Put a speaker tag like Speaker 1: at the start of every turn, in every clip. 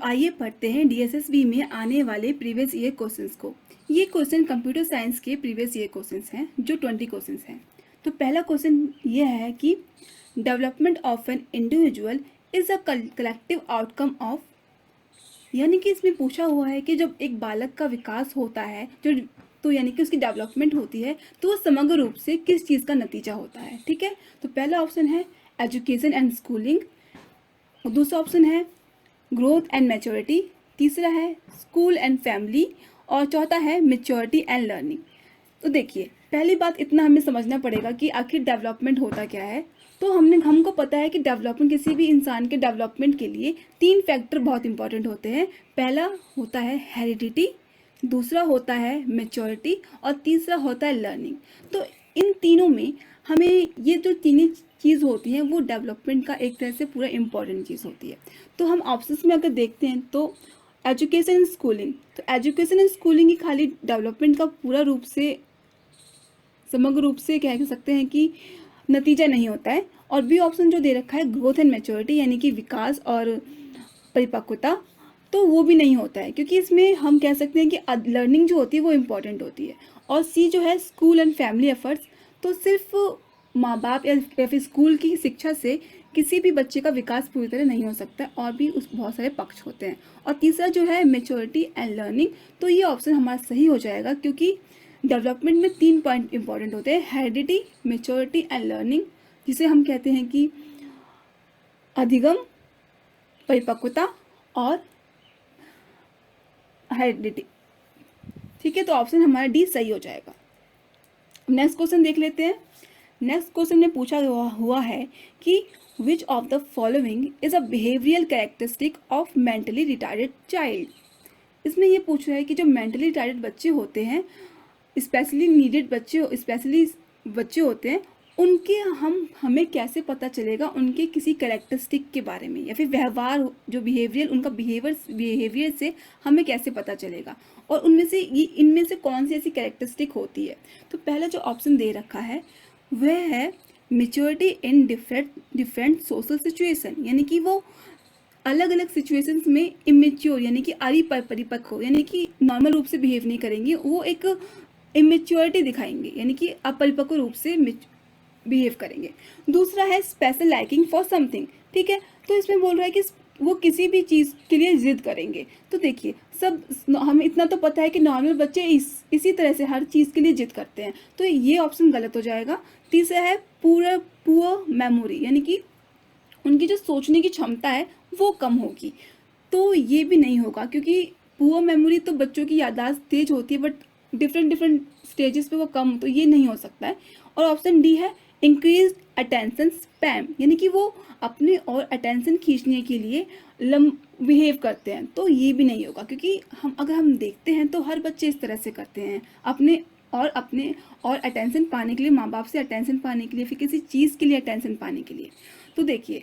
Speaker 1: आइए पढ़ते हैं डीएसएसबी में आने वाले प्रीवियस ईयर क्वेश्चंस को। ये क्वेश्चन कंप्यूटर साइंस के प्रीवियस ईयर क्वेश्चंस हैं जो 20 क्वेश्चंस हैं। तो पहला क्वेश्चन ये है कि development of an individual is a collective outcome of, यानी कि इसमें पूछा हुआ है कि जब एक बालक का विकास होता है जो तो यानी कि उसकी डेवलपमेंट होती है तो वो समग्र रूप से किस चीज़ का नतीजा होता है। ठीक है, तो पहला ऑप्शन है एजुकेशन एंड स्कूलिंग, दूसरा ऑप्शन है ग्रोथ एंड मैच्योरिटी, तीसरा है स्कूल एंड फैमिली और चौथा है मैच्योरिटी एंड लर्निंग। तो देखिए, पहली बात इतना हमें समझना पड़ेगा कि आखिर डेवलपमेंट होता क्या है। तो हमको पता है कि डेवलपमेंट, किसी भी इंसान के डेवलपमेंट के लिए 3 फैक्टर बहुत इंपॉर्टेंट होते हैं। पहला होता है हेरिडिटी, दूसरा होता है मैच्योरिटी और तीसरा होता है लर्निंग। तो इन तीनों में हमें ये जो तीन चीज़ होती हैं वो डेवलपमेंट का एक तरह से पूरा इम्पॉर्टेंट चीज़ होती है। तो हम ऑप्शंस में अगर देखते हैं तो एजुकेशन एंड स्कूलिंग, तो एजुकेशन एंड स्कूलिंग ही खाली डेवलपमेंट का पूरा रूप से, समग्र रूप से कह सकते हैं कि नतीजा नहीं होता है। और बी ऑप्शन जो दे रखा है ग्रोथ एंड मैच्योरिटी, यानी कि विकास और परिपक्वता, तो वो भी नहीं होता है, क्योंकि इसमें हम कह सकते हैं कि लर्निंग जो होती है वो इम्पॉर्टेंट होती है। और सी जो है स्कूल एंड फैमिली एफर्ट्स, तो सिर्फ माँ बाप या फिर स्कूल की शिक्षा से किसी भी बच्चे का विकास पूरी तरह नहीं हो सकता, और भी उस बहुत सारे पक्ष होते हैं। और तीसरा जो है मैच्योरिटी एंड लर्निंग, तो ये ऑप्शन हमारा सही हो जाएगा, क्योंकि डेवलपमेंट में 3 पॉइंट इंपॉर्टेंट होते हैं, हेरिडिटी, मैच्योरिटी एंड लर्निंग, जिसे हम कहते हैं कि अधिगम, परिपक्वता और हेरिडिटी। ठीक है, तो ऑप्शन हमारा डी सही हो जाएगा। नेक्स्ट क्वेश्चन देख लेते हैं। नेक्स्ट क्वेश्चन में पूछा हुआ है कि विच of the following is a behavioural characteristic of mentally retarded child. इसमें ये पूछ रहा है कि जो मेंटली रिटार्डेड बच्चे होते हैं, स्पेशली नीडेड बच्चे होते हैं, उनके हमें कैसे पता चलेगा उनके किसी कैरेक्टरिस्टिक के बारे में, या फिर व्यवहार, जो बिहेवियर, उनका बिहेवियर से हमें कैसे पता चलेगा, और इनमें से कौन सी ऐसी कैरेक्टरिस्टिक होती है। तो पहला जो ऑप्शन दे रखा है वह है maturity in different social situation, यानी कि वो अलग अलग सिचुएशंस में इमेच्योर, यानी कि परिपक्व, यानी कि नॉर्मल रूप से बिहेव नहीं करेंगे, वो एक इमेच्योरिटी दिखाएंगे, यानी कि अपरिपक्व रूप से बिहेव करेंगे। दूसरा है स्पेशल लाइकिंग फॉर समथिंग। ठीक है, तो इसमें बोल रहा है कि वो किसी भी चीज़ के लिए जिद करेंगे। तो देखिए, हमें इतना तो पता है कि नॉर्मल बच्चे इसी तरह से हर चीज़ के लिए जिद करते हैं, तो ये ऑप्शन गलत हो जाएगा। तीसरा है पुअर मेमोरी, यानी कि उनकी जो सोचने की क्षमता है वो कम होगी, तो ये भी नहीं होगा, क्योंकि पुअर मेमोरी तो बच्चों की याददाश्त तेज होती है, बट डिफरेंट स्टेजेस पे वो कम, तो ये नहीं हो सकता है। और ऑप्शन डी है इंक्रीज अटेंशन स्पैम, यानी कि वो अपने और अटेंशन खींचने के लिए बिहेव करते हैं, तो ये भी नहीं होगा, क्योंकि अगर हम देखते हैं तो हर बच्चे इस तरह से करते हैं, अपने और अटेंशन पाने के लिए, माँ बाप से अटेंशन पाने के लिए, फिर किसी चीज़ के लिए अटेंशन पाने के लिए। तो देखिए,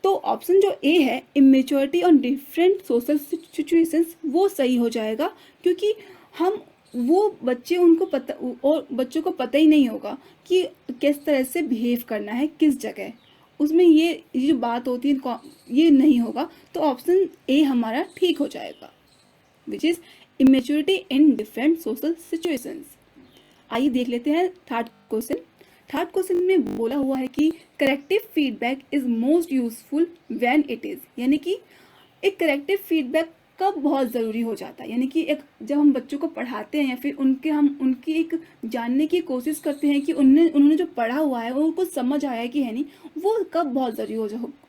Speaker 1: तो ऑप्शन जो ए है immaturity on different social situations, वो सही हो जाएगा, क्योंकि वो बच्चे, उनको पता, और बच्चों को पता ही नहीं होगा कि किस तरह से बिहेव करना है किस जगह, उसमें ये जो बात होती है ये नहीं होगा। तो ऑप्शन ए हमारा ठीक हो जाएगा, which is immaturity in different social situations. आइए देख लेते हैं थर्ड क्वेश्चन। थर्ड क्वेश्चन में बोला हुआ है कि corrective feedback is most useful when it is, यानी कि एक करेक्टिव फीडबैक कब बहुत ज़रूरी हो जाता है, यानी कि जब हम बच्चों को पढ़ाते हैं या फिर उनकी एक जानने की कोशिश करते हैं कि उन्होंने जो पढ़ा हुआ है वो उनको समझ आया है कि है नहीं, वो कब बहुत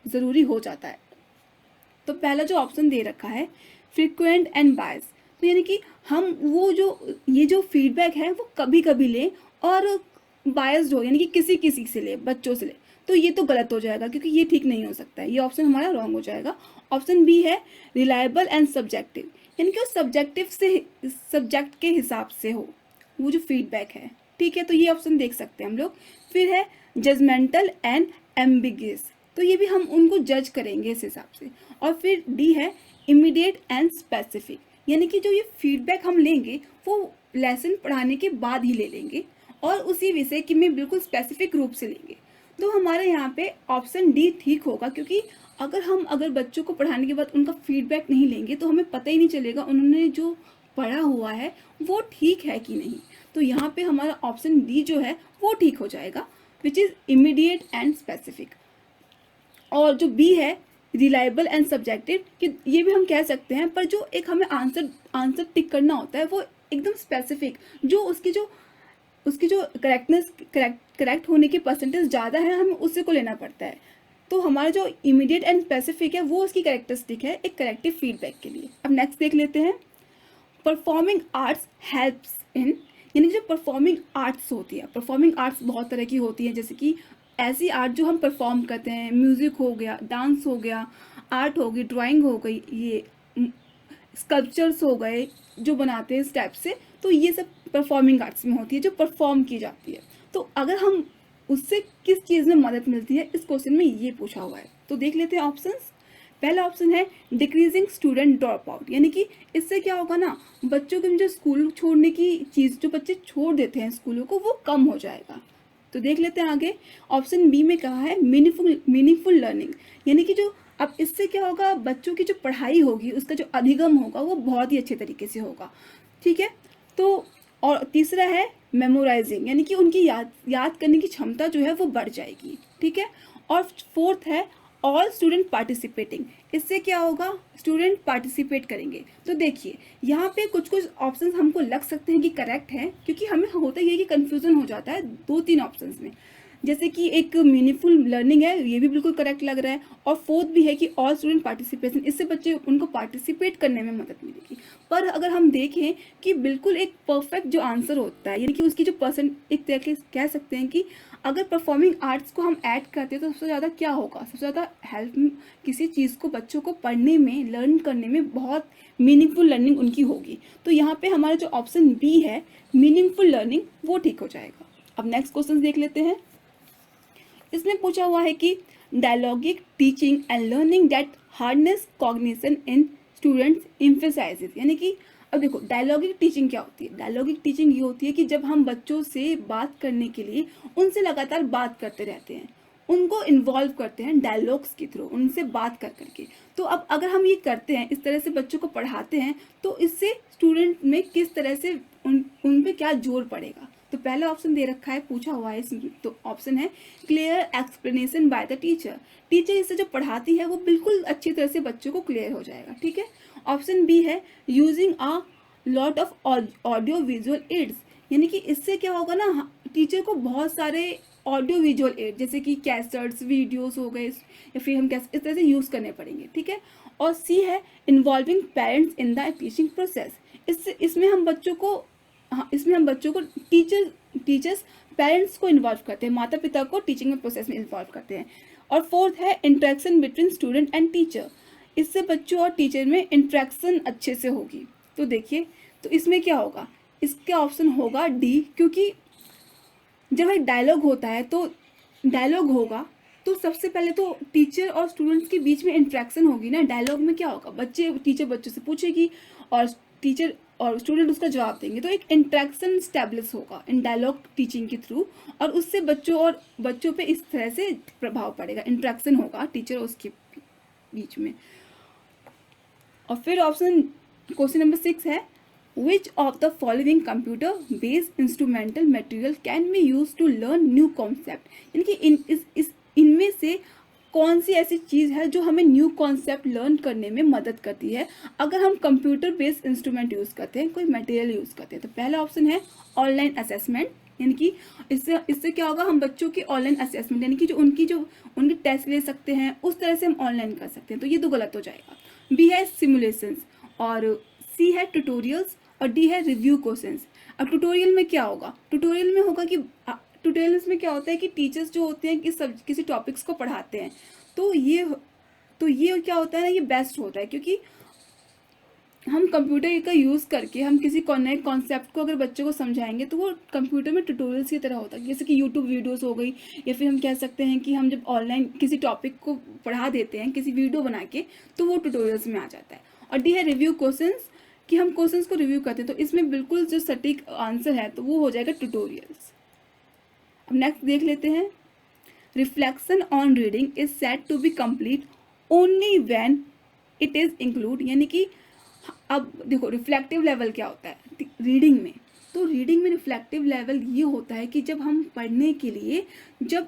Speaker 1: ज़रूरी हो जाता है। तो पहला जो ऑप्शन दे रखा है फ्रिक्वेंट एंड बायस, तो यानी कि हम ये जो फीडबैक है वो कभी कभी लें और बायस्ड हो, यानी कि किसी से ले, बच्चों से ले, तो ये तो गलत हो जाएगा, क्योंकि ये ठीक नहीं हो सकता है, ये ऑप्शन हमारा रॉन्ग हो जाएगा। ऑप्शन बी है रिलायबल एंड सब्जेक्टिव, यानी कि वो सब्जेक्ट के हिसाब से हो वो जो फीडबैक है। ठीक है, तो ये ऑप्शन देख सकते हैं हम लोग। फिर है जजमेंटल एंड एम्बिगियस, तो ये भी हम उनको जज करेंगे इस हिसाब से। और फिर डी है इमीडिएट एंड स्पेसिफिक, यानी कि जो ये फीडबैक हम लेंगे वो लेसन पढ़ाने के बाद ही ले लेंगे और उसी विषय की में बिल्कुल स्पेसिफिक रूप से लेंगे। तो हमारे यहाँ पे ऑप्शन डी ठीक होगा, क्योंकि अगर बच्चों को पढ़ाने के बाद उनका फीडबैक नहीं लेंगे तो हमें पता ही नहीं चलेगा उन्होंने जो पढ़ा हुआ है वो ठीक है कि नहीं। तो यहाँ पे हमारा ऑप्शन डी जो है वो ठीक हो जाएगा, which is immediate and specific. और जो बी है रिलायबल एंड सब्जेक्टिव, कि ये भी हम कह सकते हैं, पर जो एक हमें आंसर टिक करना होता है वो एकदम स्पेसिफिक, जो उसकी जो करेक्ट होने की परसेंटेज ज़्यादा है हमें उसी को लेना पड़ता है। तो हमारा जो इमीडिएट एंड स्पेसिफिक है वो उसकी कैरेक्टरिस्टिक है एक करेक्टिव फीडबैक के लिए। अब नेक्स्ट देख लेते हैं, परफॉर्मिंग आर्ट्स हेल्प्स इन, यानी जो परफॉर्मिंग आर्ट्स होती है, परफॉर्मिंग आर्ट्स बहुत तरह की होती है, जैसे कि ऐसी आर्ट जो हम परफॉर्म करते हैं, म्यूज़िक हो गया, डांस हो गया, आर्ट हो गई, ड्राइंग हो गई, ये स्कल्पचर्स हो गए जो बनाते हैं इस टाइप से, तो ये सब परफॉर्मिंग आर्ट्स में होती है जो परफॉर्म की जाती है। तो अगर हम उससे किस चीज़ में मदद मिलती है इस क्वेश्चन में ये पूछा हुआ है। तो देख लेते हैं ऑप्शंस। पहला ऑप्शन है डिक्रीजिंग स्टूडेंट ड्रॉप आउट, यानी कि इससे क्या होगा ना, बच्चों के जो स्कूल छोड़ने की चीज़, जो बच्चे छोड़ देते हैं स्कूलों को, वो कम हो जाएगा। तो देख लेते हैं आगे, ऑप्शन बी में कहा है मीनिंगफुल लर्निंग, यानी कि जो अब इससे क्या होगा, बच्चों की जो पढ़ाई होगी उसका जो अधिगम होगा वो बहुत ही अच्छे तरीके से होगा। ठीक है, तो और तीसरा है मेमोराइजिंग, यानी कि उनकी याद करने की क्षमता जो है वो बढ़ जाएगी। ठीक है, और फोर्थ है ऑल स्टूडेंट पार्टिसिपेटिंग, इससे क्या होगा, स्टूडेंट पार्टिसिपेट करेंगे। तो देखिए यहाँ पे कुछ ऑप्शंस हमको लग सकते हैं कि करेक्ट हैं, क्योंकि हमें होता ये कि कन्फ्यूज़न हो जाता है 2-3 ऑप्शंस में। जैसे कि एक मीनिंगफुल लर्निंग है, ये भी बिल्कुल करेक्ट लग रहा है, और फोर्थ भी है कि ऑल स्टूडेंट पार्टिसिपेशन, इससे बच्चे उनको पार्टिसिपेट करने में मदद मिलेगी। पर अगर हम देखें कि बिल्कुल एक परफेक्ट जो आंसर होता है, यानी कि उसकी जो परसेंट, एक तरीके से कह सकते हैं कि अगर परफॉर्मिंग आर्ट्स को हम ऐड करते हैं तो सबसे ज़्यादा क्या होगा, सबसे ज़्यादा हेल्प किसी चीज़ को बच्चों को पढ़ने में, लर्न करने में बहुत मीनिंगफुल लर्निंग उनकी होगी। तो यहाँ पे हमारा जो ऑप्शन बी है मीनिंगफुल लर्निंग वो ठीक हो जाएगा। अब नेक्स्ट क्वेश्चन देख लेते हैं। इसमें पूछा हुआ है कि dialogic teaching and learning that harness cognition in students emphasises, यानी कि अब देखो डायलॉगिक टीचिंग क्या होती है। डायलॉगिक टीचिंग ये होती है कि जब हम बच्चों से बात करने के लिए उनसे लगातार बात करते रहते हैं, उनको इन्वॉल्व करते हैं डायलॉग्स के थ्रू, उनसे बात कर करके। तो अब अगर हम ये करते हैं, इस तरह से बच्चों को पढ़ाते हैं, तो इससे स्टूडेंट में किस तरह से उन पे क्या जोर पड़ेगा। तो पहला ऑप्शन दे रखा है, पूछा हुआ है इसमें, तो ऑप्शन है clear explanation by the teacher, teacher इससे जो पढ़ाती है वो बिल्कुल अच्छी तरह से बच्चों को क्लियर हो जाएगा। ठीक है, ऑप्शन बी है using a lot of audio visual aids, यानी कि इससे क्या होगा ना, टीचर को बहुत सारे ऑडियो विजुअल एड जैसे कि कैसेट्स, वीडियोस हो गए, या फिर हम कैसे इस तरह से यूज़ करने पड़ेंगे। ठीक है, और सी है involving parents in the teaching process, इसमें हम बच्चों को टीचर्स पेरेंट्स को इन्वॉल्व करते हैं, माता पिता को टीचिंग में प्रोसेस में इन्वॉल्व करते हैं। और फोर्थ है interaction between student and teacher, इससे बच्चों और टीचर में इंटरेक्शन अच्छे से होगी। तो देखिए, तो इसमें क्या होगा, इसका ऑप्शन होगा डी, क्योंकि जब एक डायलॉग होता है तो डायलॉग होगा तो सबसे पहले तो टीचर और स्टूडेंट्स के बीच में इंटरेक्शन होगी ना। डायलॉग में क्या होगा, टीचर बच्चों से पूछेगी और टीचर और स्टूडेंट उसका जवाब देंगे, तो एक इंटरेक्शन स्टैब्लिश होगा इन डायलॉग टीचिंग के थ्रू, और उससे बच्चों पे इस तरह से प्रभाव पड़ेगा, इंटरेक्शन होगा टीचर और उसके बीच में। और फिर ऑप्शन क्वेश्चन नंबर 6 है which of the following computer based instrumental material can be use to learn new concept, यानी कि इनमें से कौन सी ऐसी चीज़ है जो हमें न्यू कॉन्सेप्ट लर्न करने में मदद करती है अगर हम कंप्यूटर बेस्ड इंस्ट्रूमेंट यूज़ करते हैं, कोई मटेरियल यूज़ करते हैं। तो पहला ऑप्शन है ऑनलाइन असेसमेंट, यानी कि इससे क्या होगा, हम बच्चों की ऑनलाइन असेसमेंट, यानी कि जो उनकी टेस्ट ले सकते हैं उस तरह से हम ऑनलाइन कर सकते हैं, तो ये तो गलत हो जाएगा। बी है सिमुलेशंस, और सी है ट्यूटोरियल्स, और डी है रिव्यू क्वेश्चंस। अब ट्यूटोरियल में क्या होगा, ट्यूटोरियल में होगा कि ट्यूटोरियल्स में क्या होता है कि टीचर्स जो होते हैं किसी टॉपिक्स को पढ़ाते हैं, तो ये क्या होता है ना, ये बेस्ट होता है, क्योंकि हम कंप्यूटर का यूज़ करके हम किसी नए कॉन्सेप्ट को अगर बच्चों को समझाएंगे तो वो कंप्यूटर में ट्यूटोरियल्स की तरह होता है, जैसे कि यूट्यूब वीडियोस हो गई, या फिर हम कह सकते हैं कि हम जब ऑनलाइन किसी टॉपिक को पढ़ा देते हैं किसी वीडियो बना के, तो वो ट्यूटोरियल्स में आ जाता है। और डी है रिव्यू क्वेश्चंस, कि हम क्वेश्चंस को रिव्यू करते हैं, तो इसमें बिल्कुल जो सटीक आंसर है तो वो हो जाएगा ट्यूटोरियल्स। अब नेक्स्ट देख लेते हैं, reflection on reading is said to be complete only when it is include, यानी कि अब देखो रिफ्लेक्टिव लेवल क्या होता है रीडिंग में। तो रीडिंग में रिफ्लेक्टिव लेवल ये होता है कि जब हम पढ़ने के लिए, जब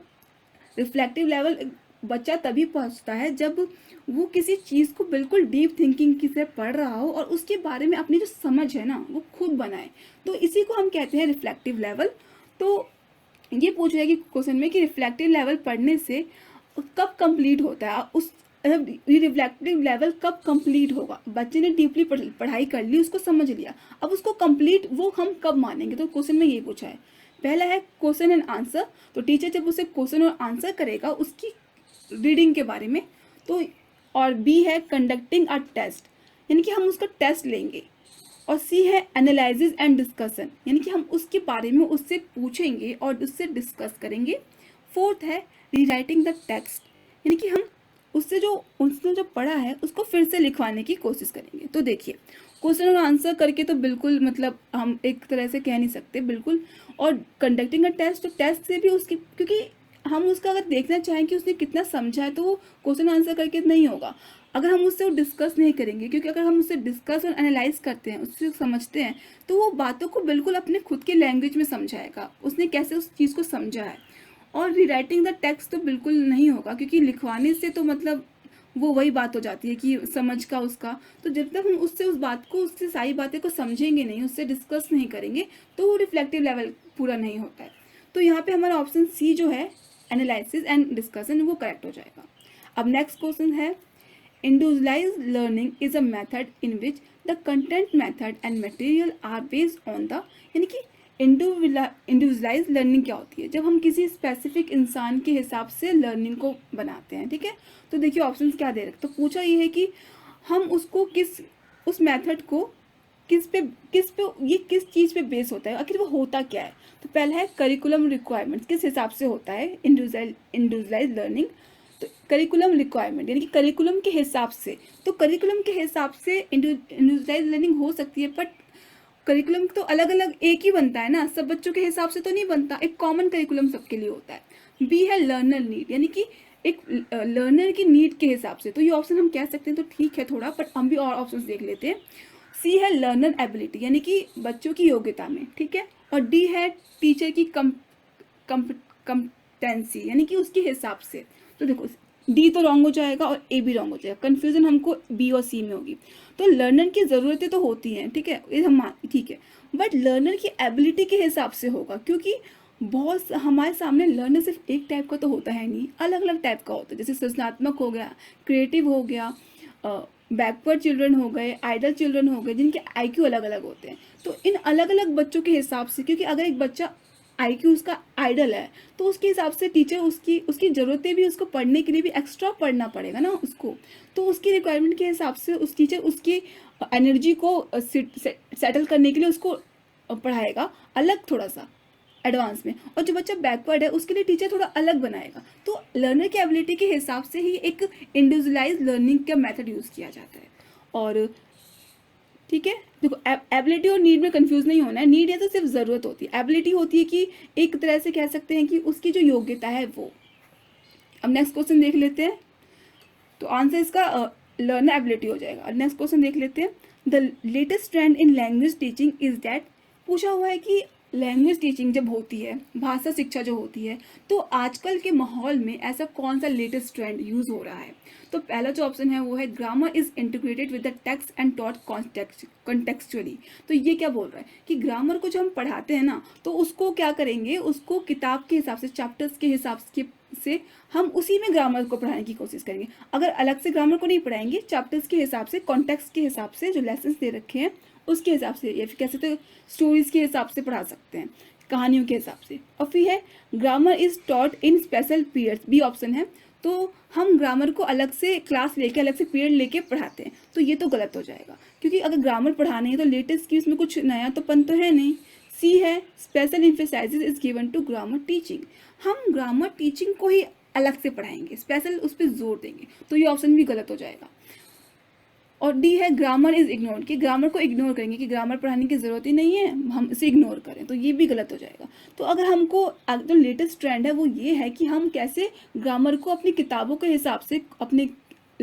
Speaker 1: रिफ्लेक्टिव लेवल बच्चा तभी पहुंचता है जब वो किसी चीज़ को बिल्कुल डीप थिंकिंग की से पढ़ रहा हो और उसके बारे में अपनी जो समझ है ना वो खुद बनाए, तो इसी को हम कहते हैं रिफ्लेक्टिव लेवल। तो ये पूछ रहा है कि क्वेश्चन में कि रिफ्लेक्टिव लेवल पढ़ने से कब कंप्लीट होता है, उस ये रिफ्लेक्टिव लेवल कब कंप्लीट होगा। बच्चे ने डीपली पढ़ाई कर ली, उसको समझ लिया, अब उसको कंप्लीट वो हम कब मानेंगे। तो क्वेश्चन में ये पूछा है। पहला है क्वेश्चन एंड आंसर, तो टीचर जब उसे क्वेश्चन और आंसर करेगा उसकी रीडिंग के बारे में। तो और बी है कंडक्टिंग अ टेस्ट, यानी कि हम उसका टेस्ट लेंगे। और सी है एनालिसिस एंड डिस्कशन, यानी कि हम उसके बारे में उससे पूछेंगे और उससे डिस्कस करेंगे। फोर्थ है रीराइटिंग द टेक्स्ट, यानी कि हम उससे जो पढ़ा है उसको फिर से लिखवाने की कोशिश करेंगे। तो देखिए क्वेश्चन और आंसर करके तो बिल्कुल मतलब हम एक तरह से कह नहीं सकते बिल्कुल। और कंडक्टिंग अ टेस्ट, तो टेस्ट से भी उसकी, क्योंकि हम उसका अगर देखना चाहें कि उसने कितना समझा है तो वो क्वेश्चन आंसर करके नहीं होगा अगर हम उससे डिस्कस नहीं करेंगे। क्योंकि अगर हम उससे डिस्कस और एनालाइज करते हैं, उससे समझते हैं, तो वो बातों को बिल्कुल अपने खुद के लैंग्वेज में समझाएगा, उसने कैसे उस चीज़ को समझा है। और रीराइटिंग द टेक्स्ट तो बिल्कुल नहीं होगा, क्योंकि लिखवाने से तो मतलब वो वही बात हो जाती है कि समझ का उसका। तो जब तक हम उससे उस बात को, उससे सारी बातें को समझेंगे नहीं, उससे डिस्कस नहीं करेंगे, तो वो रिफ्लेक्टिव लेवल पूरा नहीं होता है। तो यहाँ पे हमारा ऑप्शन सी जो है एनालिसिस एंड डिस्कशन, वो करेक्ट हो जाएगा। अब नेक्स्ट क्वेश्चन है individualized learning is a method in which the content method and material are based on the, यानी कि इंडिविजुअलाइज लर्निंग क्या होती है, जब हम किसी स्पेसिफिक इंसान के हिसाब से लर्निंग को बनाते हैं। ठीक है, तो देखिए ऑप्शंस क्या दे रखे। तो पूछा ये है कि हम उसको उस मेथड को किस पे ये किस चीज़ पे बेस होता है, आखिर वो होता क्या है। तो पहला है करिकुलम रिक्वायरमेंट्स, किस हिसाब से होता है इंडिविजुअलाइज लर्निंग। तो करिकुलम रिक्वायरमेंट, यानी कि करिकुलम के हिसाब से। तो करिकुलम के हिसाब से इंडिविजुअलाइज लर्निंग हो सकती है, बट करिकुलम तो अलग अलग एक ही बनता है ना, सब बच्चों के हिसाब से तो नहीं बनता, एक कॉमन करिकुलम सबके लिए होता है। बी है लर्नर नीड, यानी कि एक लर्नर की नीड के हिसाब से। तो ये ऑप्शन हम कह सकते हैं तो ठीक है थोड़ा, बट हम भी और ऑप्शन देख लेते हैं। सी है लर्नर एबिलिटी, यानी कि बच्चों की योग्यता में। ठीक है, और डी है टीचर की कम्पिटेंसी, यानी कि उसके हिसाब से। तो देखो डी तो रॉन्ग हो जाएगा और ए भी रॉन्ग हो जाएगा, कंफ्यूजन हमको बी और सी में होगी। तो लर्नर की ज़रूरतें तो होती हैं, ठीक है, ये हम ठीक है, बट लर्नर की एबिलिटी के हिसाब से होगा, क्योंकि बहुत हमारे सामने लर्नर सिर्फ एक टाइप का तो होता है नहीं, अलग अलग टाइप का होता है। जैसे सृजनात्मक हो गया, क्रिएटिव हो गया, बैकवर्ड चिल्ड्रन हो गए, आइडल चिल्ड्रन हो गए, जिनके आईक्यू अलग अलग होते हैं। तो इन अलग अलग बच्चों के हिसाब से, क्योंकि अगर एक बच्चा आईक्यू उसका आइडल है तो उसके हिसाब से टीचर उसकी ज़रूरतें भी, उसको पढ़ने के लिए भी एक्स्ट्रा पढ़ना पड़ेगा ना उसको। तो उसकी रिक्वायरमेंट के हिसाब से उस टीचर उसकी एनर्जी को सेटल करने के लिए उसको पढ़ाएगा अलग थोड़ा सा एडवांस में। और जो बच्चा बैकवर्ड है उसके लिए टीचर थोड़ा अलग बनाएगा। तो लर्नर की एबिलिटी के हिसाब से ही एक इंडिविजुअलाइज लर्निंग का मेथड यूज़ किया जाता है। और ठीक है, देखो एबिलिटी और नीड में कंफ्यूज नहीं होना है। नीड है तो सिर्फ ज़रूरत होती है, एबिलिटी होती है कि एक तरह से कह सकते हैं कि उसकी जो योग्यता है वो। अब नेक्स्ट क्वेश्चन देख लेते हैं, तो आंसर इसका लर्नर एबिलिटी हो जाएगा। नेक्स्ट क्वेश्चन देख लेते हैं, the latest trend in language teaching is that. पूछा हुआ है कि लैंग्वेज टीचिंग जब होती है, भाषा शिक्षा जो होती है, तो आजकल के माहौल में ऐसा कौन सा लेटेस्ट ट्रेंड यूज़ हो रहा है। तो पहला जो ऑप्शन है वो है grammar is integrated with the text and taught contextually. तो ये क्या बोल रहा है कि ग्रामर को जब हम पढ़ाते हैं ना तो उसको क्या करेंगे, उसको किताब के हिसाब से, चैप्टर्स के हिसाब से हम उसी में ग्रामर को पढ़ाने की कोशिश करेंगे। अगर अलग से ग्रामर को नहीं पढ़ाएंगे, चैप्टर्स के हिसाब से, कॉन्टेक्स्ट के हिसाब से, जो लेसन्स दे रखे हैं उसके हिसाब से, या फिर कैसे तो स्टोरीज के हिसाब से पढ़ा सकते हैं, कहानियों के हिसाब से। और फिर है grammar is taught in special periods, B option है। तो हम ग्रामर को अलग से क्लास लेके, अलग से पीरियड लेके पढ़ाते हैं, तो ये तो गलत हो जाएगा, क्योंकि अगर ग्रामर पढ़ाने है तो लेटेस्ट की उसमें कुछ नया तो पन तो है नहीं। सी है special emphasize is given to grammar teaching, हम ग्रामर टीचिंग को ही अलग से पढ़ाएंगे, स्पेशल उस पर जोर देंगे, तो ये ऑप्शन भी गलत हो जाएगा। और डी है ग्रामर इज इग्नोर, कि ग्रामर को इग्नोर करेंगे, कि ग्रामर पढ़ाने की ज़रूरत ही नहीं है, हम इसे इग्नोर करें, तो ये भी गलत हो जाएगा। तो अगर हमको जो लेटेस्ट ट्रेंड है वो ये है कि हम कैसे ग्रामर को अपनी किताबों के हिसाब से, अपने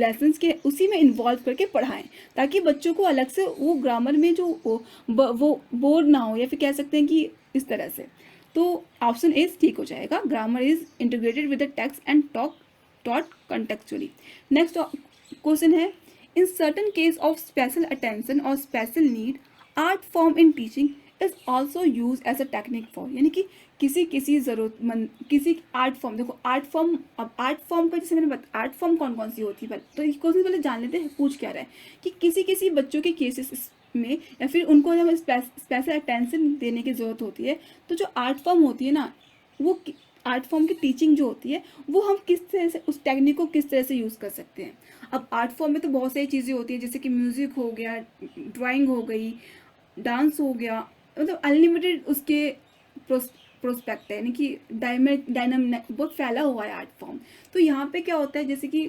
Speaker 1: लेसन्स के उसी में इन्वॉल्व करके पढ़ाएं, ताकि बच्चों को अलग से वो ग्रामर में जो वो बोर ना हो, या फिर कह सकते हैं कि इस तरह से। तो ऑप्शन ए ठीक हो जाएगा, grammar is integrated with the text and taught contextually. Next question है, in certain case of special attention और special need art form in teaching is also use as a technique for, यानी कि किसी ज़रूरतमंद किसी आर्ट फॉर्म, देखो art form, अब art form का जैसे मैंने बता, आर्ट फॉर्म कौन कौन सी होती है पहले तो क्वेश्चन पहले जान लेते हैं पूछ क्या रहा है, कि किसी बच्चों के केसेस में या फिर उनको जब स्पेशल अटेंशन देने की ज़रूरत होती है, तो जो आर्ट फॉर्म होती है ना, वो आर्ट फॉर्म की टीचिंग जो होती है वो हम किस तरह से उस टेक्निक को किस तरह से यूज़ कर सकते हैं। अब आर्ट फॉर्म में तो बहुत सारी चीज़ें होती हैं, जैसे कि म्यूज़िक हो गया, ड्राइंग हो गई, डांस हो गया, मतलब अनलिमिटेड उसके प्रोस्पेक्ट है, यानी कि डायनामिक बहुत फैला हुआ है आर्ट फॉर्म। तो यहाँ पे क्या होता है, जैसे कि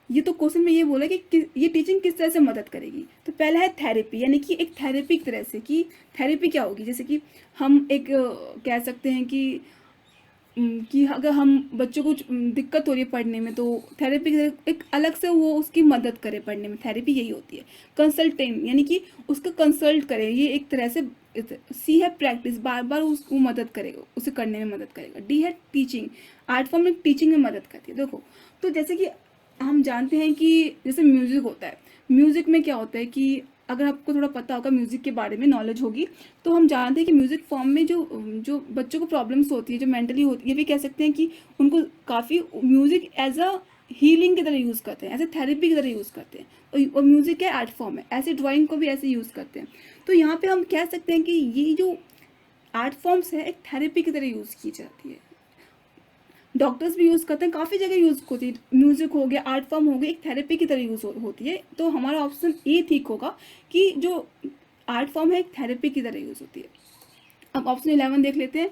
Speaker 1: ये तो क्वेश्चन में ये बोला कि ये टीचिंग किस तरह से मदद करेगी। तो पहला है थेरेपी, यानी कि एक थेरेपी की तरह से, कि थेरेपी क्या होगी, जैसे कि हम एक कह सकते हैं कि अगर हम बच्चों को दिक्कत हो रही है पढ़ने में, तो थेरेपी एक अलग से वो उसकी मदद करे पढ़ने में, थेरेपी यही होती है। कंसल्टेंट, यानी कि उसका कंसल्ट करे, ये एक तरह से। सी है प्रैक्टिस, बार बार उसको मदद करेगा, उसे करने में मदद करेगा। डी है टीचिंग, आर्ट फॉर्म में टीचिंग में मदद करती है। देखो, तो जैसे कि हम जानते हैं कि जैसे म्यूज़िक होता है, म्यूज़िक में क्या होता है कि अगर आपको थोड़ा पता होगा म्यूज़िक के बारे में, नॉलेज होगी, तो हम जानते हैं कि म्यूज़िक फॉर्म में जो बच्चों को प्रॉब्लम्स होती है, जो मेंटली होती है, ये भी कह सकते हैं कि उनको काफ़ी म्यूज़िक एज अ हीलिंग की तरह यूज़ करते हैं, एज ए थेरेपी की तरह यूज़ करते हैं। और म्यूज़िक के आर्ट फॉर्म है, ऐसे ड्राइंग को भी ऐसे यूज़ करते हैं। तो यहाँ पे हम कह सकते हैं कि ये जो आर्ट फॉर्म्स है एक थेरेपी की तरह यूज़ की जाती है। डॉक्टर्स भी यूज़ करते हैं, काफ़ी जगह यूज़ होती है। म्यूज़िक हो गया, आर्ट फॉर्म हो गया, एक थेरेपी की तरह यूज़ होती है। तो हमारा ऑप्शन ए ठीक होगा कि जो आर्ट फॉर्म है एक थेरेपी की तरह यूज़ होती है। अब ऑप्शन 11 देख लेते हैं,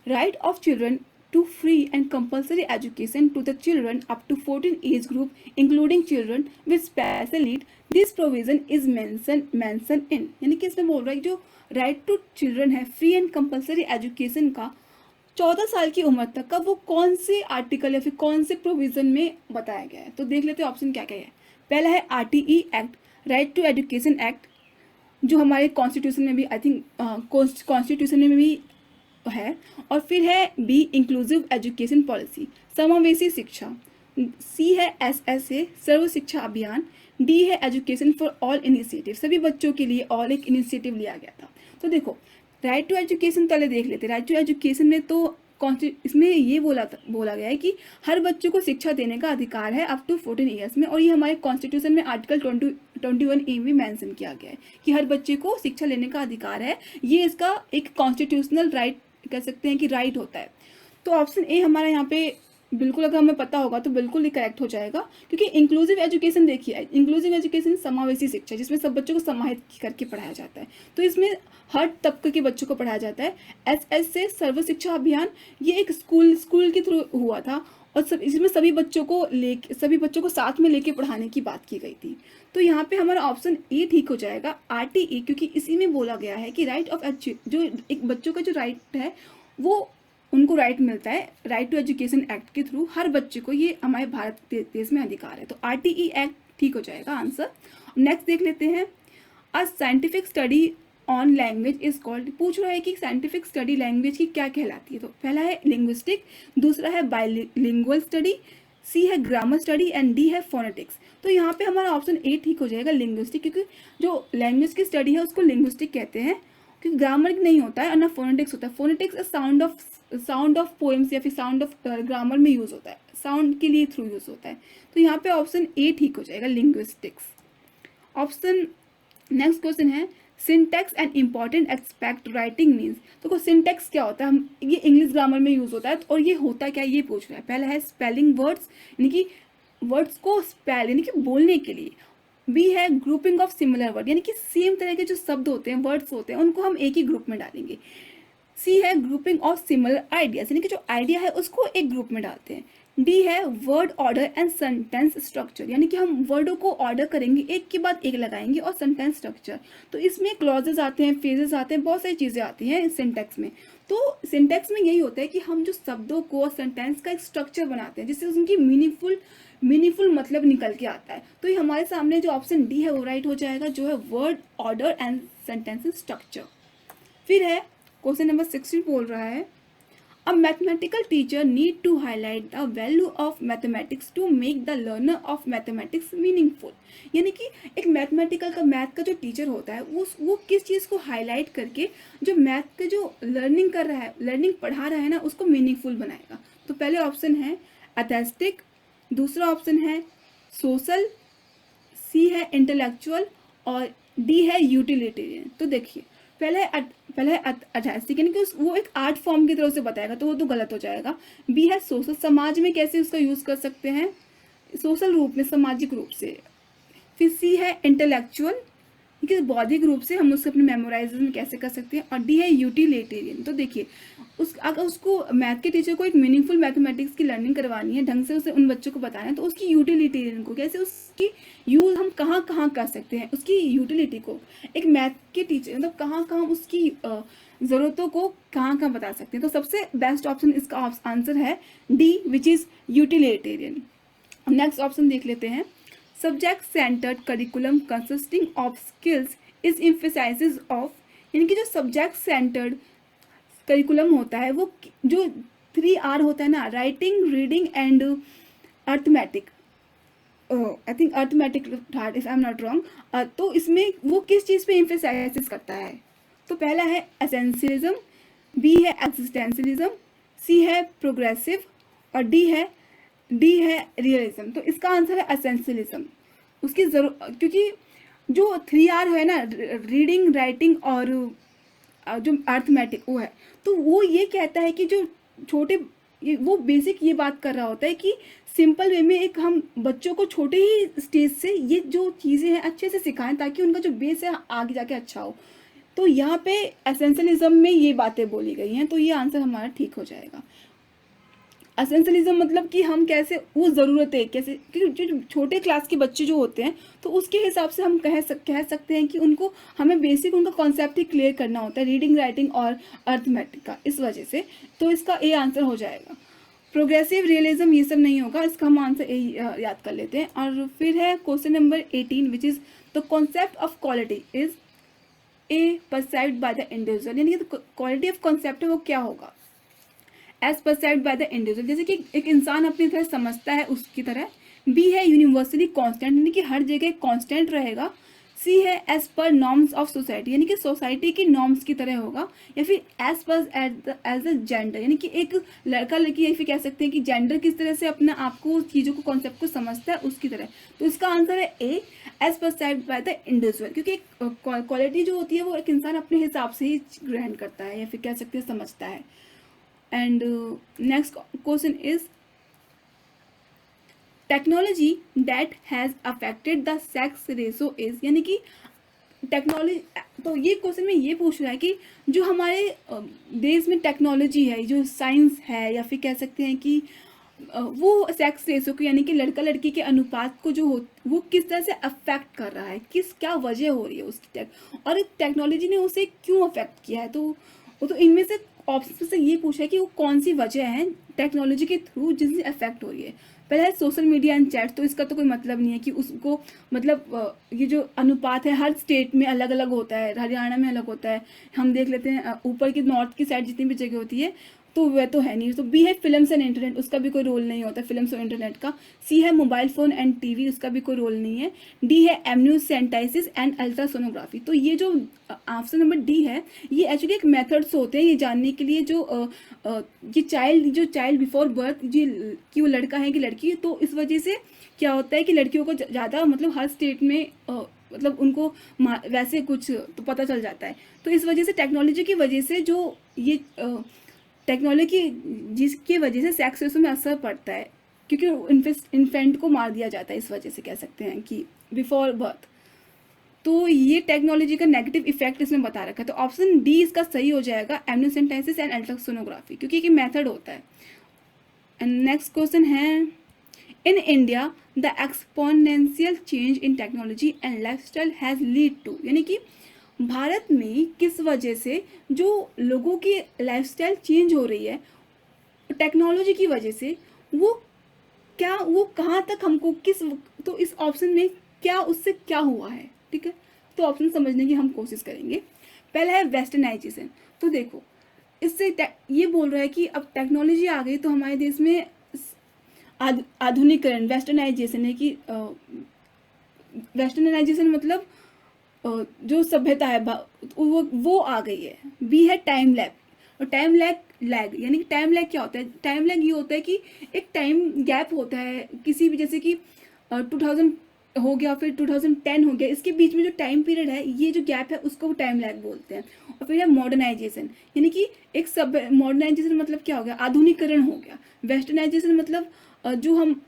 Speaker 1: right of children to free and compulsory education to the children up to 14 age group including children with special need, this provision is mention in, यानी कि इसमें बोल रहा है जो राइट टू चिल्ड्रन है फ्री एंड कंपल्सरी एजुकेशन का 14 साल की उम्र तक का, वो कौन से आर्टिकल या फिर कौन से प्रोविजन में बताया गया है। तो देख लेते हैं ऑप्शन क्या क्या है। पहला है RTE act, right to education act, जो हमारे कॉन्स्टिट्यूशन में भी, आई थिंक कॉन्स्टिट्यूशन में भी है। और फिर है बी, इंक्लूसिव एजुकेशन पॉलिसी, समावेशी शिक्षा। सी है SSA, सर्व शिक्षा अभियान। डी है एजुकेशन फॉर ऑल इनिशिएटिव, सभी बच्चों के लिए ऑल एक इनिशिएटिव लिया गया था। तो देखो, राइट टू एजुकेशन पहले देख लेते हैं। राइट टू एजुकेशन में तो इसमें ये बोला गया है कि हर बच्चों को शिक्षा देने का अधिकार है अप टू 14 ईयर्स में, और ये हमारे कॉन्स्टिट्यूशन में आर्टिकल 21A में मेंशन किया गया है कि हर बच्चे को शिक्षा लेने का अधिकार है। ये इसका एक कॉन्स्टिट्यूशनल राइट कह सकते हैं कि राइट होता है। तो ऑप्शन ए हमारा यहाँ पे बिल्कुल, अगर हमें पता होगा तो बिल्कुल ही करेक्ट हो जाएगा, क्योंकि इंक्लूसिव एजुकेशन देखिए, इंक्लूसिव एजुकेशन समावेशी शिक्षा, जिसमें सब बच्चों को समाहित करके पढ़ाया जाता है। तो इसमें हर तबके के बच्चों को पढ़ाया जाता है। SSA सर्व शिक्षा अभियान, ये एक स्कूल के थ्रू हुआ था, और इसमें सभी बच्चों को साथ में लेके पढ़ाने की बात की गई थी। तो यहाँ पे हमारा ऑप्शन ए ठीक हो जाएगा, RTE, क्योंकि इसी में बोला गया है कि राइट ऑफ जो एक बच्चों का जो राइट है वो उनको राइट मिलता है, राइट टू एजुकेशन एक्ट के थ्रू हर बच्चे को, ये हमारे भारत देश में अधिकार है। तो RTE एक्ट ठीक हो जाएगा आंसर। नेक्स्ट देख लेते हैं, a scientific study on language is called, पूछ रहा है कि साइंटिफिक स्टडी लैंग्वेज की क्या कहलाती है। तो पहला है लिंग्विस्टिक, दूसरा है बाइलिंगुअल स्टडी, सी है ग्रामर स्टडी एंड डी है फोनेटिक्स। तो यहाँ पे हमारा ऑप्शन ए ठीक हो जाएगा, लिंग्विस्टिक, क्योंकि जो लैंग्वेज की स्टडी है उसको लिंग्विस्टिक कहते हैं, क्योंकि ग्रामर नहीं होता है और ना फोनेटिक्स होता है। फोनेटिक्स साउंड ऑफ पोएम्स या फिर साउंड ऑफ ग्रामर में यूज होता है, साउंड के लिए थ्रू यूज होता है। तो यहाँ पे ऑप्शन ए ठीक हो जाएगा, लिंग्विस्टिक्स। ऑप्शन नेक्स्ट क्वेश्चन है, syntax and important aspect writing means. देखो सिंटैक्स क्या होता है, हम ये इंग्लिश ग्रामर में यूज होता है, और ये होता क्या है ये पूछ रहा है। पहला है स्पेलिंग वर्ड्स, यानी कि वर्ड्स को स्पेल यानी कि बोलने के लिए। बी है ग्रुपिंग ऑफ सिमिलर वर्ड, यानी कि सेम तरह के जो शब्द होते हैं, वर्ड्स होते हैं, उनको हम एक ही ग्रुप में डालेंगे। सी है ग्रुपिंग ऑफ सिमिलर आइडियाज, यानी कि जो आइडिया है उसको एक ग्रुप में डालते हैं। डी है word order and sentence structure, यानी कि हम वर्डों को ऑर्डर करेंगे, एक के बाद एक लगाएंगे, और सेंटेंस स्ट्रक्चर, तो इसमें क्लॉजेज आते हैं, फ्रेजेस आते हैं, बहुत सारी चीज़ें आती हैं सिंटैक्स में। तो सिंटैक्स में यही होता है कि हम जो शब्दों को सेंटेंस का एक स्ट्रक्चर बनाते हैं, जिससे उनकी मीनिंगफुल मतलब निकल के आता है। तो ये हमारे सामने जो ऑप्शन डी है वो राइट हो जाएगा, जो है word order and sentence structure. फिर है क्वेश्चन नंबर 16 बोल रहा है A mathematical teacher need to highlight the value of mathematics to make the learner of mathematics meaningful। यानी कि एक मैथमेटिकल का मैथ का जो टीचर होता है वो किस चीज़ को हाईलाइट करके जो मैथ के जो लर्निंग कर रहा है, लर्निंग पढ़ा रहा है ना, उसको मीनिंगफुल बनाएगा। तो पहले ऑप्शन है एथेस्टिक, दूसरा ऑप्शन है सोशल, सी है इंटेलेक्चुअल और डी है यूटिलिटेरियन। तो देखिए पहले है आर्टिस्टिक, यानी कि वो एक आर्ट फॉर्म की तरह से बताएगा, तो वो तो गलत हो जाएगा। बी है सोशल, समाज में कैसे उसका यूज़ कर सकते हैं, सोशल रूप में, सामाजिक रूप से। फिर सी है इंटेलेक्चुअल, कि बौद्धिक रूप से हम उसको अपने मेमोराइजेशन कैसे कर सकते हैं। और डी है यूटिलिटेरियन। तो देखिए अगर उसको मैथ के टीचर को एक मीनिंगफुल मैथमेटिक्स की लर्निंग करवानी है, ढंग से उसे उन बच्चों को बताना है, तो उसकी यूटिलिटेरियन को कैसे, उसकी यूज हम कहाँ कहाँ कर सकते हैं, उसकी यूटिलिटी को एक मैथ के टीचर मतलब कहाँ कहाँ उसकी ज़रूरतों को कहाँ कहाँ बता सकते हैं। तो सबसे बेस्ट ऑप्शन इसका आंसर है D, which is utilitarian. Next option देख लेते हैं। Subject centred curriculum consisting of skills is emphasises of, यानी कि जो सब्जेक्ट सेंटर्ड करिकुलम होता है वो जो 3R होता है ना, writing, reading and arithmetic, I think arithmetic third if I am not wrong. तो इसमें वो किस चीज़ पे एम्फेसाइज करता है। तो पहला है एसेंशियलिज्म, बी है एक्सिस्टेंशियलिज्म, सी है प्रोग्रेसिव और डी है रियलिज्म। तो इसका आंसर है एसेंशियलिज्म। उसकी क्योंकि जो 3R है ना, रीडिंग, राइटिंग और जो अर्थमेटिक वो है, तो वो ये कहता है कि जो छोटे वो बेसिक ये बात कर रहा होता है कि सिंपल वे में एक हम बच्चों को छोटे ही स्टेज से ये जो चीज़ें हैं अच्छे से सिखाएं, ताकि उनका जो बेस है आगे जाके अच्छा हो। तो यहाँ पे एसेंशियलिज्म में ये बातें बोली गई हैं, तो ये आंसर हमारा ठीक हो जाएगा। एसेंशियलिज्म मतलब कि हम कैसे वो ज़रूरतें कैसे, क्योंकि जो छोटे क्लास के बच्चे जो होते हैं तो उसके हिसाब से हम कह सकते हैं कि उनको हमें बेसिक उनका कॉन्सेप्ट ही क्लियर करना होता है, रीडिंग, राइटिंग और अर्थमेटिक का, इस वजह से। तो इसका ए आंसर हो जाएगा। प्रोग्रेसिव, रियलिज्म ये सब नहीं होगा, इसका हम आंसर ए याद कर लेते हैं। और फिर है question number 18 which is the concept of quality is a perceived by the individual, यानी कि क्वालिटी ऑफ कॉन्सेप्ट है वो क्या होगा, as perceived by the individual, जैसे कि एक इंसान अपनी तरह समझता है उसकी तरह। बी है यूनिवर्सली कांस्टेंट, यानी कि हर जगह कांस्टेंट रहेगा। सी है as per norms of society, यानी कि सोसाइटी की नॉर्म्स की तरह होगा। या फिर as per as a gender, यानी कि एक लड़का लड़की, या फिर कह सकते हैं कि जेंडर किस तरह से अपने आप को चीज़ों को कॉन्सेप्ट को समझता है उसकी तरह। तो इसका आंसर है ए, as perceived by the individual, क्योंकि एक क्वालिटी जो होती है वो एक इंसान अपने हिसाब से ही ग्रहण करता है या फिर कह सकते हैं समझता है। And next question is technology that has affected the sex ratio is, यानी कि टेक्नोलॉजी। तो ये क्वेश्चन में ये पूछ रहा है कि जो हमारे देश में टेक्नोलॉजी है, जो साइंस है, या फिर कह सकते हैं कि वो सेक्स रेशो को, यानी कि लड़का लड़की के अनुपात को जो हो वो किस तरह से अफेक्ट कर रहा है, क्या वजह हो रही है उसकी और टेक्नोलॉजी ने उसे क्यों अफेक्ट किया है। तो वो तो इनमें से ऑप्शन से ये पूछा है कि वो कौन सी वजह है टेक्नोलॉजी के थ्रू जिनसे अफेक्ट हो रही है। पहला है सोशल मीडिया एंड चैट, तो इसका तो कोई मतलब नहीं है कि उसको मतलब ये जो अनुपात है हर स्टेट में अलग अलग होता है, हरियाणा में अलग होता है, हम देख लेते हैं ऊपर की नॉर्थ की साइड जितनी भी जगह होती है तो वह तो है नहीं। तो बी है फिल्म्स एंड इंटरनेट, उसका भी कोई रोल नहीं होता फिल्म्स और इंटरनेट का। सी है मोबाइल फ़ोन एंड टीवी, उसका भी कोई रोल नहीं है। डी है एम्नियोसेंटाइसिस एंड अल्ट्रासोनोग्राफी। तो ये जो ऑप्शन नंबर डी है ये एक्चुअली एक मेथड्स होते हैं ये जानने के लिए ये चाइल्ड बिफोर बर्थ कि वो लड़का है कि लड़की है। तो इस वजह से क्या होता है कि लड़कियों को ज़्यादा मतलब हर स्टेट में मतलब उनको वैसे कुछ तो पता चल जाता है। तो इस वजह से टेक्नोलॉजी की वजह से जो ये टेक्नोलॉजी जिसकी वजह से सेक्स रेशो में असर पड़ता है, क्योंकि इन्फेंट को मार दिया जाता है, इस वजह से कह सकते हैं कि बिफोर बर्थ। तो ये टेक्नोलॉजी का नेगेटिव इफेक्ट इसमें बता रखा है। तो ऑप्शन डी इसका सही हो जाएगा, एम्नियोसेंटाइसिस एंड अल्ट्रासोनोग्राफी, क्योंकि ये मेथड होता है। एंड नेक्स्ट क्वेश्चन है in India the exponential change in technology and lifestyle has lead to, यानी कि भारत में किस वजह से जो लोगों की लाइफस्टाइल चेंज हो रही है टेक्नोलॉजी की वजह से, वो क्या वो कहाँ तक हमको किस, तो इस ऑप्शन में क्या उससे क्या हुआ है, ठीक है। तो ऑप्शन समझने की हम कोशिश करेंगे। पहला है वेस्टर्नाइजेशन। तो देखो इससे ये बोल रहा है कि अब टेक्नोलॉजी आ गई तो हमारे देश में आधुनिकरण, वेस्टर्नाइजेशन है कि वेस्टर्नाइजेशन मतलब जो सभ्यता है वो आ गई है। बी है टाइम लैग। और टाइम लैग यानी कि टाइम लैग क्या होता है? टाइम लैग ये होता है कि एक टाइम गैप होता है किसी भी, जैसे कि 2000 हो गया, फिर 2010 हो गया, इसके बीच में जो टाइम पीरियड है, ये जो गैप है उसको टाइम लैग बोलते हैं। और फिर है मॉडर्नाइजेशन, यानी कि एक सब मॉडर्नाइजेशन मतलब क्या हो गया? आधुनिकरण हो गया। वेस्टर्नाइजेशन मतलब जो हम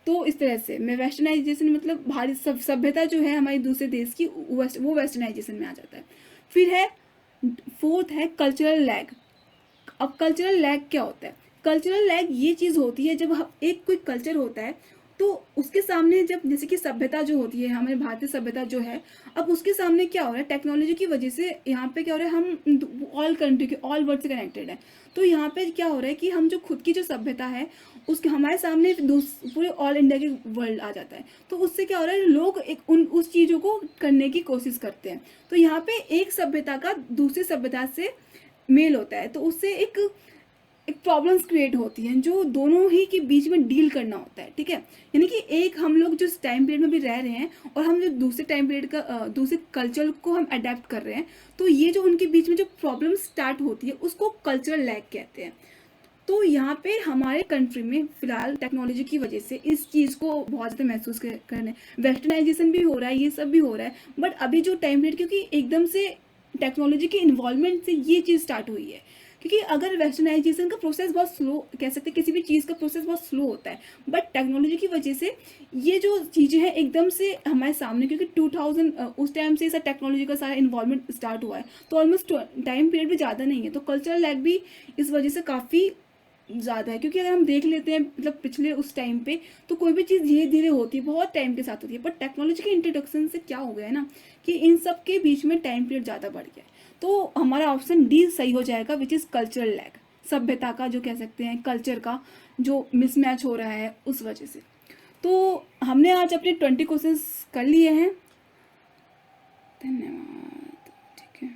Speaker 1: तो इस तरह से मैं वेस्टर्नाइजेशन मतलब भारत सभ्यता जो है हमारी दूसरे देश की, वो वेस्टर्नाइजेशन में आ जाता है। फिर है फोर्थ है कल्चरल लैग। अब कल्चरल लैग क्या होता है? कल्चरल लैग ये चीज़ होती है जब एक कोई कल्चर होता है तो उसके सामने, जब जैसे कि सभ्यता जो होती है हमारे भारतीय सभ्यता जो है, अब उसके सामने क्या हो रहा है? टेक्नोलॉजी की वजह से यहाँ पे क्या हो रहा है, हम ऑल कंट्री के ऑल वर्ल्ड से कनेक्टेड है। तो यहाँ पे क्या हो रहा है कि हम जो खुद की जो सभ्यता है उसके हमारे सामने पूरे ऑल इंडिया के वर्ल्ड आ जाता है। तो उससे क्या हो रहा है, लोग एक उस चीज़ों को करने की कोशिश करते हैं। तो यहाँ पे एक सभ्यता का दूसरी सभ्यता से मेल होता है, तो उससे एक प्रॉब्लम्स क्रिएट होती हैं जो दोनों ही के बीच में डील करना होता है, ठीक है। यानी कि एक हम लोग जो टाइम पीरियड में भी रह रहे हैं और हम जो दूसरे टाइम पीरियड का दूसरे कल्चर को हम अडेप्ट कर रहे हैं, तो ये जो उनके बीच में जो प्रॉब्लम स्टार्ट होती है उसको कल्चरल लैग कहते हैं। तो यहाँ पे हमारे कंट्री में फिलहाल टेक्नोलॉजी की वजह से इस चीज़ को बहुत ज़्यादा महसूस करने, वेस्टर्नाइजेशन भी हो रहा है, ये सब भी हो रहा है, बट अभी जो टाइम पीरियड, क्योंकि एकदम से टेक्नोलॉजी के इन्वॉल्वमेंट से ये चीज़ स्टार्ट हुई है। क्योंकि अगर वेस्टर्नाइजेशन का प्रोसेस बहुत स्लो, कह सकते हैं किसी भी चीज़ का प्रोसेस बहुत स्लो होता है, बट टेक्नोलॉजी की वजह से ये जो चीज़ें हैं एकदम से हमारे सामने, क्योंकि 2000 उस टाइम से ऐसा टेक्नोलॉजी का सारा इन्वॉल्वमेंट स्टार्ट हुआ है, तो ऑलमोस्ट टाइम पीरियड भी ज़्यादा नहीं है। तो कल्चरल लैग भी इस वजह से काफ़ी ज़्यादा है, क्योंकि अगर हम देख लेते हैं मतलब पिछले उस टाइम पे, तो कोई भी चीज़ धीरे धीरे होती है, बहुत टाइम के साथ होती है, बट टेक्नोलॉजी के इंट्रोडक्शन से क्या हो गया है ना कि इन सब के बीच में टाइम पीरियड ज़्यादा बढ़ गया है। तो हमारा ऑप्शन डी सही हो जाएगा, विच इज़ कल्चरल लैग। सभ्यता का जो कह सकते हैं, कल्चर का जो मिसमैच हो रहा है उस वजह से। तो हमने आज अपने 20 क्वेश्चन कर लिए हैं। धन्यवाद। ठीक है।